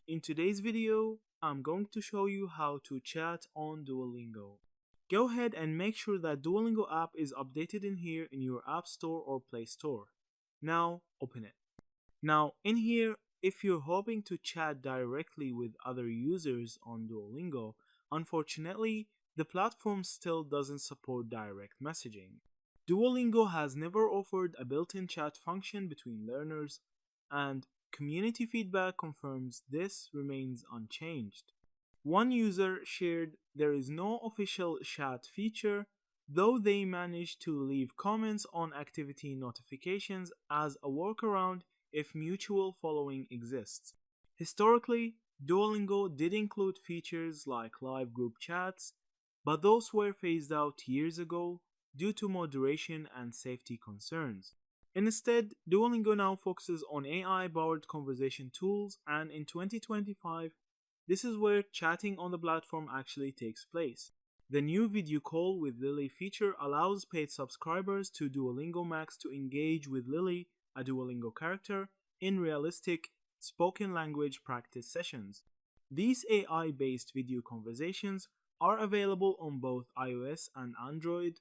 In today's video, I'm going to show you how to chat on Duolingo. Go ahead and make sure that Duolingo app is updated in here in your App Store or Play Store. Now, open it. Now, in here, if you're hoping to chat directly with other users on Duolingo, unfortunately, the platform still doesn't support direct messaging. Duolingo has never offered a built-in chat function between learners, and community feedback confirms this remains unchanged. One user shared there is no official chat feature, though they managed to leave comments on activity notifications as a workaround if mutual following exists. Historically, Duolingo did include features like live group chats, but those were phased out years ago due to moderation and safety concerns. Instead, Duolingo now focuses on AI powered conversation tools, and in 2025, this is where chatting on the platform actually takes place. The new video call with Lily feature allows paid subscribers to Duolingo Max to engage with Lily, a Duolingo character, in realistic spoken language practice sessions. These AI based video conversations are available on both iOS and Android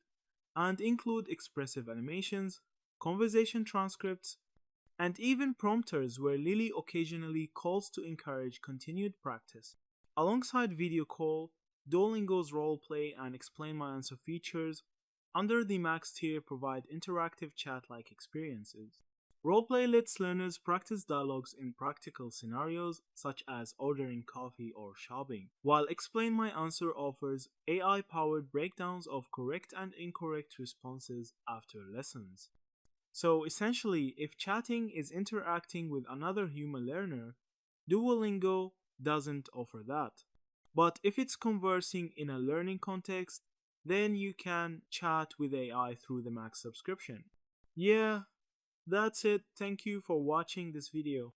and include expressive animations, conversation transcripts, and even prompters where Lily occasionally calls to encourage continued practice. Alongside video call, Duolingo's roleplay and explain my answer features under the Max tier provide interactive chat-like experiences. Roleplay lets learners practice dialogues in practical scenarios such as ordering coffee or shopping, while Explain My Answer offers AI-powered breakdowns of correct and incorrect responses after lessons. So essentially, if chatting is interacting with another human learner, Duolingo doesn't offer that. But if it's conversing in a learning context, then you can chat with AI through the Max subscription. Yeah, that's it. Thank you for watching this video.